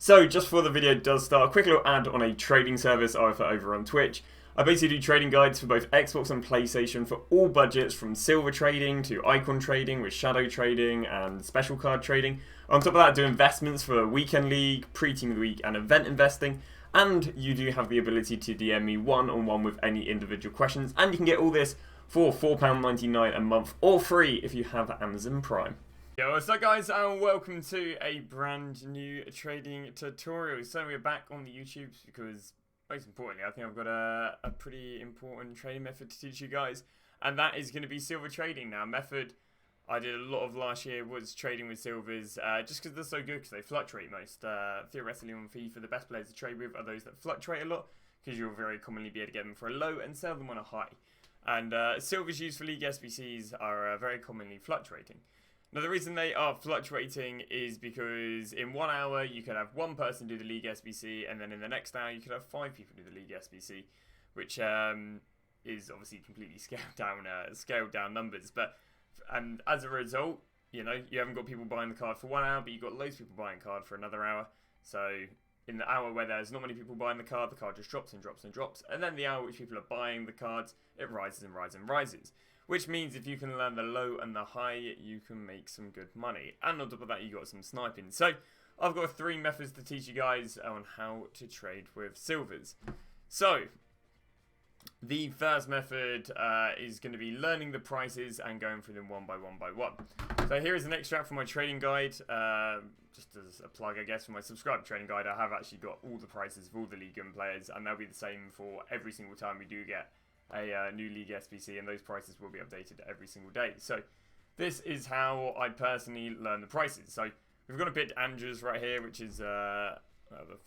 So, just before the video does start, a quick little ad on a trading service I offer over on Twitch. I basically do trading guides for both Xbox and PlayStation for all budgets, from silver trading to icon trading with shadow trading and special card trading. On top of that, I do investments for Weekend League, Pre-Team of the Week and event investing. And you do have the ability to DM me one-on-one with any individual questions. And you can get all this for £4.99 a month or free if you have Amazon Prime. Yo, what's up guys, and welcome to a brand new trading tutorial. So we're back on the YouTube because, most importantly, I think I've got a pretty important trading method to teach you guys. And that is going to be silver trading. Now, method I did a lot of last year was trading with silvers, just because they're so good, because they fluctuate most. Theoretically on FIFA, the best players to trade with are those that fluctuate a lot, because you'll very commonly be able to get them for a low and sell them on a high. And silvers used for League SBCs are very commonly fluctuating. Now, the reason they are fluctuating is because in 1 hour you could have one person do the League SBC, and then in the next hour you could have 5 people do the League SBC, which is obviously completely scaled down numbers. And as a result, you know, you haven't got people buying the card for 1 hour, but you've got loads of people buying card for another hour. So in the hour where there's not many people buying the card just drops and drops and drops. And then the hour which people are buying the cards, it rises and rises and rises. Which means if you can learn the low and the high, you can make some good money. And on top of that, you got some sniping. So I've got 3 methods to teach you guys on how to trade with silvers. So the first method is going to be learning the prices and going through them one by one. So here is an extract from my trading guide. Just as a plug, I guess, for my subscribed trading guide, I have actually got all the prices of all the League 1 players, and they'll be the same for every single time we do get a new League SBC, and those prices will be updated every single day. So this is how I personally learn the prices. So we've got a bit Andrews right here, which is the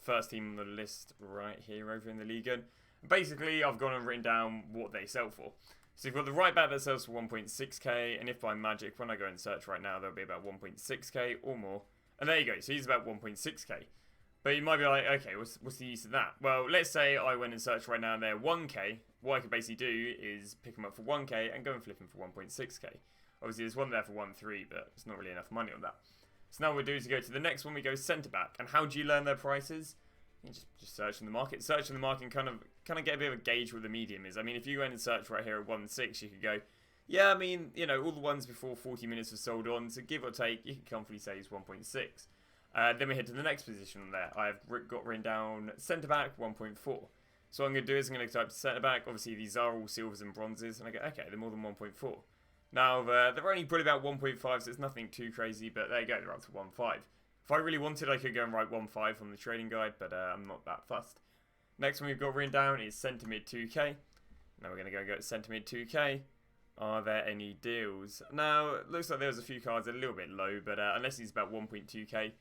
first team on the list right here over in the League 1. Basically, I've gone and written down what they sell for. So you've got the right back that sells for 1.6k, and if by magic, when I go and search right now, there'll be about 1.6k or more. And there you go, so he's about 1.6k. But you might be like, okay, what's the use of that? Well, let's say I went and searched right now and they're 1k. What I could basically do is pick them up for 1k and go and flip them for 1.6k. Obviously, there's one there for 1.3, but it's not really enough money on that. So now what we'll do is go to the next one, we go centre back. And how do you learn their prices? You just search in the market. Search in the market and kind of get a bit of a gauge what the medium is. I mean, if you go in and search right here at 1.6, you could go, yeah, I mean, you know, all the ones before 40 minutes are sold on, so give or take, you can comfortably say it's 1.6. Then we head to the next position on there. I've got written down centre back 1.4. So what I'm going to do is I'm going to type centre back. Obviously, these are all silvers and bronzes, and I go, okay, they're more than 1.4. Now, they're only probably about 1.5, so it's nothing too crazy, but there you go, they're up to 1.5. If I really wanted, I could go and write 1.5 on the trading guide, but I'm not that fussed. Next one we've got written down is centre mid 2k. Now we're going to go centre mid 2k. Are there any deals? Now, it looks like there's a few cards a little bit low, but unless he's about 1.2k,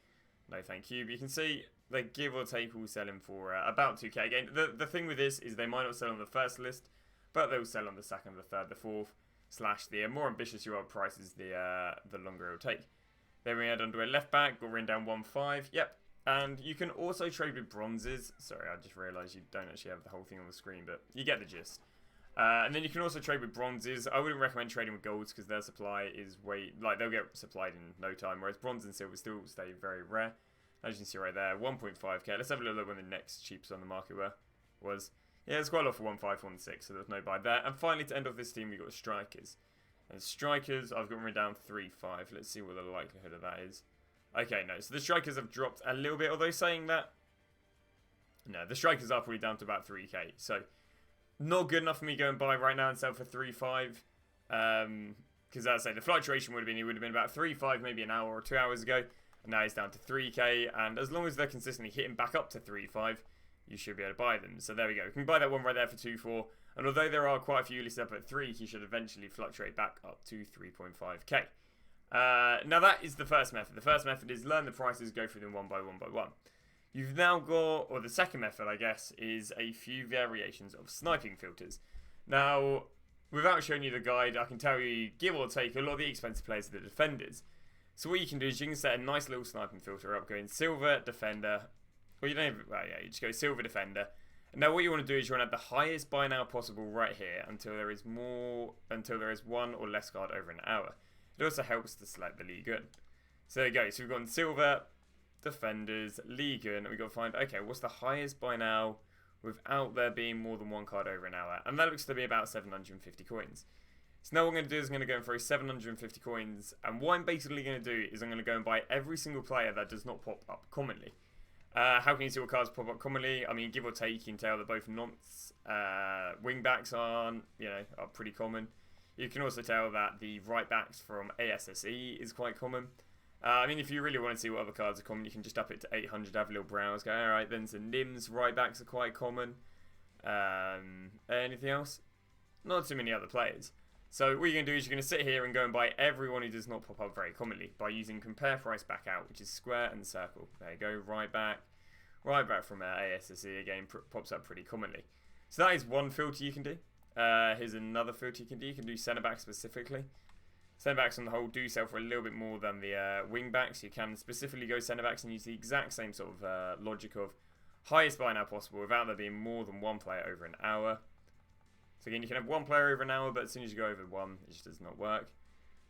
no thank you. But you can see they give or take all selling for about 2k. Again, the thing with this is they might not sell on the first list, but they'll sell on the second, the third, the fourth, / the more ambitious your prices, the longer it'll take. Then we head onto a left back, got written down 1.5. Yep. And you can also trade with bronzes. Sorry, I just realised you don't actually have the whole thing on the screen, but you get the gist. And then you can also trade with bronzes. I wouldn't recommend trading with golds because their supply is they'll get supplied in no time, whereas bronze and silver still stay very rare. As you can see right there, 1.5k. Let's have a little look when the next cheapest on the market was. Yeah, it's quite a lot for 1.5, 1.6, so there's no buy there. And finally, to end off this team, we've got strikers. And strikers, I've got written down 3.5. Let's see what the likelihood of that is. Okay, no, so the strikers have dropped a little bit, although saying that, no, the strikers are probably down to about 3k. So, not good enough for me to go and buy right now and sell for 3.5. Because as I say, the fluctuation would have been about 3.5 maybe an hour or 2 hours ago. And now it's down to 3k. And as long as they're consistently hitting back up to 3.5, you should be able to buy them. So there we go. We can buy that one right there for 2.4. And although there are quite a few listed up at 3, he should eventually fluctuate back up to 3.5k. Now that is the first method. The first method is learn the prices, go through them one by one. You've now got, or the second method, I guess, is a few variations of sniping filters. Now, without showing you the guide, I can tell you, give or take, a lot of the expensive players are the defenders. So what you can do is you can set a nice little sniping filter up, going silver, defender, or you don't even, well, yeah, you just go silver, defender. And now what you want to do is you want to have the highest buy now possible right here until there is one or less card over an hour. It also helps to select the League 1. So there you go. So we've got silver, defenders, Liga, and we've got to find, okay, what's the highest buy now without there being more than one card over an hour? And that looks to be about 750 coins. So now what I'm going to do is I'm going to go and throw 750 coins, and what I'm basically going to do is I'm going to go and buy every single player that does not pop up commonly. How can you see what cards pop up commonly? I mean, give or take, you can tell that both nonce wing-backs are pretty common. You can also tell that the right-backs from ASSE is quite common. I mean, if you really want to see what other cards are common, you can just up it to 800, have a little browse, go, alright, then some Nims right-backs are quite common. Anything else? Not too many other players. So what you're going to do is you're going to sit here and go and buy everyone who does not pop up very commonly by using compare price back out, which is square and circle. There you go, right back from ASSE again pops up pretty commonly. So that is one filter you can do. Here's another filter you can do. You can do centre back specifically. Centre backs on the whole do sell for a little bit more than the wing backs. You can specifically go centre backs and use the exact same sort of logic of highest buy now possible without there being more than one player over an hour. So again, you can have one player over an hour, but as soon as you go over one, it just does not work.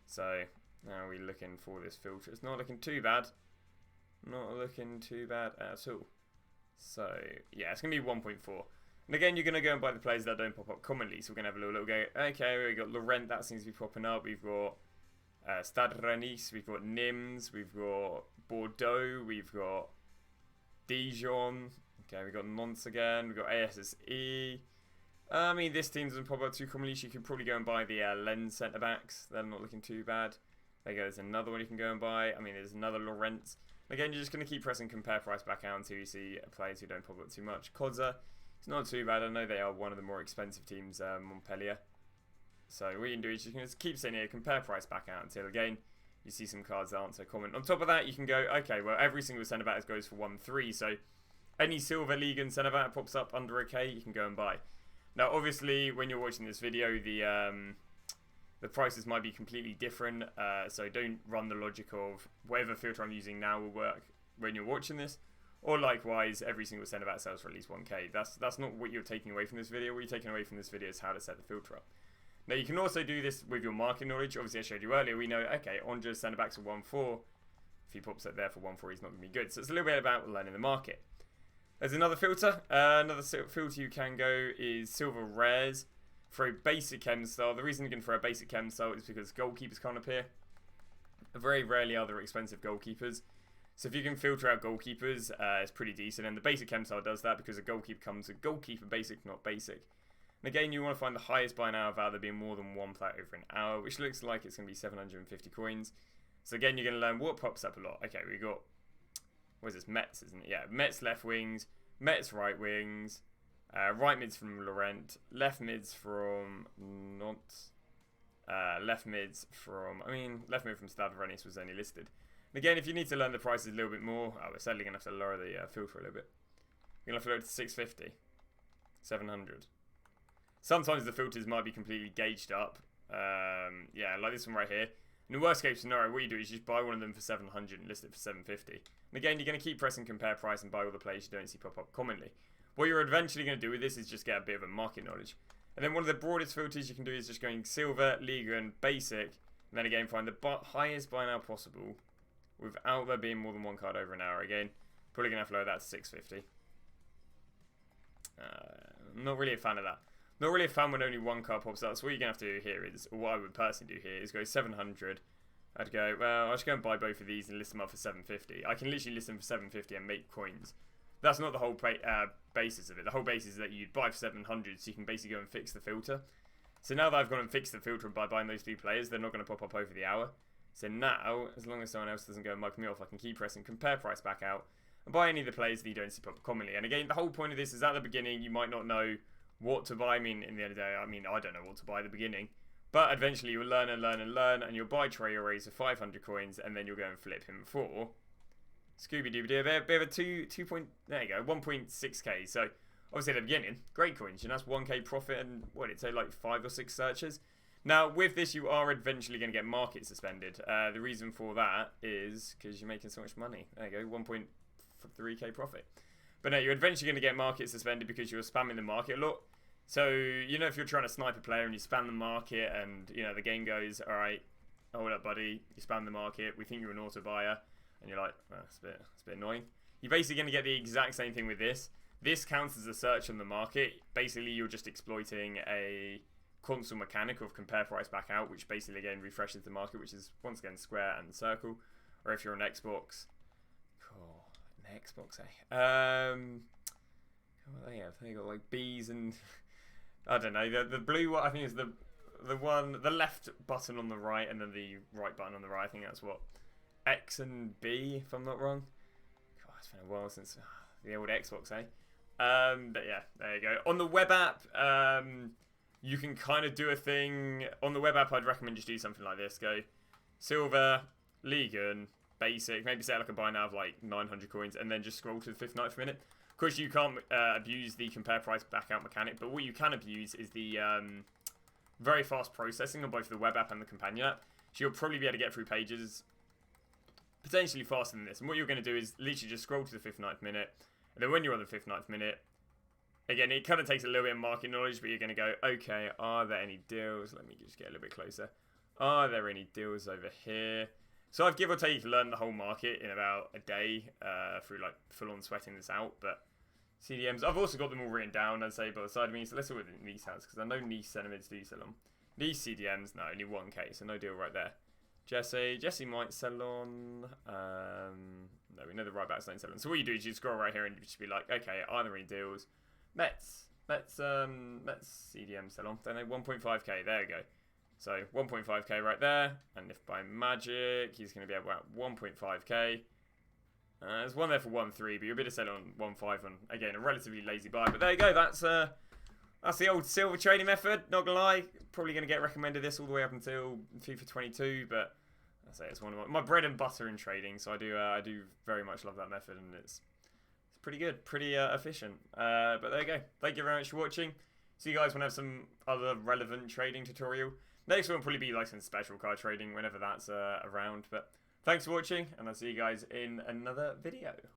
So now we're looking for this filter. It's not looking too bad. Not looking too bad at all. So yeah, it's going to be 1.4. And again, you're going to go and buy the players that don't pop up commonly. So we're going to have a little go. Okay, we've got Laurent, that seems to be popping up. We've got Stade Rennais, we've got Nims, we've got Bordeaux, we've got Dijon. Okay, we've got Nantes again, we've got ASSE. I mean, this team doesn't pop up too commonly, so you could probably go and buy the Lens centre-backs. They're not looking too bad. There you go, there's another one you can go and buy. I mean, there's another Laurent. Again, you're just going to keep pressing compare price back out until you see players who don't pop up too much. Kodza, it's not too bad. I know they are one of the more expensive teams, Montpellier. So what you can do is you can just keep sitting here, compare price back out until, again, you see some cards that aren't so common. On top of that, you can go, okay, well, every single centre-back goes for 1.3, so any silver league and centre-back pops up under a K, you can go and buy. Now, obviously, when you're watching this video, the prices might be completely different, so don't run the logic of whatever filter I'm using now will work when you're watching this, or likewise, every single centre-back sells for at least 1k. That's not what you're taking away from this video. What you're taking away from this video is how to set the filter up. Now, you can also do this with your market knowledge. Obviously, I showed you earlier, we know, okay, Ondra's centre-backs are 1.4. If he pops it there for 1.4, he's not going to be good. So it's a little bit about learning the market. There's another filter. Another filter you can go is silver rares for a basic chem style. The reason you can throw a basic chem style is because goalkeepers can't appear. Very rarely are there expensive goalkeepers. So if you can filter out goalkeepers, it's pretty decent. And the basic chem style does that because a goalkeeper comes with goalkeeper basic, not basic. And again, you want to find the highest buy now without there being more than one player over an hour, which looks like it's going to be 750 coins. So again, you're going to learn what pops up a lot. Okay, we got, what is this, Metz, isn't it? Yeah, Metz left wings, Metz right wings, right mids from Laurent, left mids from Nantes, left mid from Stade Rennais was only listed. And again, if you need to learn the prices a little bit more, we're certainly going to have to lower the filter a little bit. We're going to have to lower it to 650, 700. Sometimes the filters might be completely gauged up. Yeah, like this one right here. In the worst case scenario, what you do is you just buy one of them for 700 and list it for 750. And again, you're going to keep pressing compare price and buy all the players you don't see pop up commonly. What you're eventually going to do with this is just get a bit of a market knowledge. And then one of the broadest filters you can do is just going silver, Liga and basic. And then again, find the highest buy now possible without there being more than one card over an hour. Again, probably going to have to lower that to 650. I'm not really a fan of that. Not really a fan when only one card pops up. So what you're going to have to do here is, or what I would personally do here, is go 700. I'd go, well, I'll just go and buy both of these and list them up for 750. I can literally list them for 750 and make coins. That's not the whole basis of it. The whole basis is that you'd buy for 700 so you can basically go and fix the filter. So now that I've gone and fixed the filter by buying those two players, they're not going to pop up over the hour. So now, as long as someone else doesn't go and mug me off, I can keep pressing compare price back out and buy any of the players that you don't see pop up commonly. And again, the whole point of this is at the beginning, you might not know what to buy. I mean, in the end of the day, I don't know what to buy at the beginning. But eventually you'll learn and learn and learn, and you'll buy Traoré for 500 coins, and then you'll go and flip him for Scooby-Doo, a bit of a 1.6k. So obviously at the beginning, great coins, that's 1k profit and what did it say, like 5 or 6 searches. Now with this, you are eventually going to get market suspended. The reason for that is because you're making so much money. There you go, 1.3k profit. But no, you're eventually going to get market suspended because you're spamming the market a lot. So, if you're trying to snipe a player and you spam the market and, the game goes, alright, hold up, buddy, you spam the market, we think you're an auto buyer. and you're like, well, it's a bit annoying. You're basically going to get the exact same thing with this. This counts as a search on the market. Basically, you're just exploiting a console mechanic of compare price back out, which basically again refreshes the market, which is once again square and circle. Or if you're on Xbox, cool, an Xbox, what do they have? They got like B's and I don't know. The blue one I think is the left button on the right, and then the right button on the right. I think that's what X and B, if I'm not wrong. God, it's been a while since the old Xbox, But yeah, there you go. On the web app, you can kind of do a thing. On the web app, I'd recommend just do something like this. Go Silver, League, Basic, maybe set like a buy now of like 900 coins, and then just scroll to the 59th minute. Of course, you can't abuse the compare price back out mechanic, but what you can abuse is the very fast processing on both the web app and the companion app. So you'll probably be able to get through pages potentially faster than this. And what you're going to do is literally just scroll to the 59th minute, and then when you're on the 59th minute, again, it kind of takes a little bit of market knowledge, but you're going to go, okay, are there any deals? Let me just get a little bit closer. Are there any deals over here? So I've give or take learned the whole market in about a day through like full-on sweating this out. But CDMs, I've also got them all written down, I'd say, by the side of me. So let's see what Nice has, because I know Nice Sentiments do sell them. These CDMs, no, only 1k, so no deal right there. Jesse might sell on. No, we know the right backs don't sell on. So what you do is you scroll right here and you just be like, okay, are there any deals? Mets CDM sell on. Don't they? 1.5k. There you go. So 1.5k right there, and if by magic he's going to be about 1.5k. There's one there for 1.3, but you're a bit of sell on 1.5 on, again, a relatively lazy buy. But there you go, that's the old silver trading method, not going to lie. Probably going to get recommended this all the way up until FIFA 22, but I say it's one of my bread and butter in trading, so I do very much love that method, and it's pretty good, pretty efficient. But there you go. Thank you very much for watching. See you guys when I have some other relevant trading tutorial. Next one will probably be like some special card trading whenever that's around. But thanks for watching, and I'll see you guys in another video.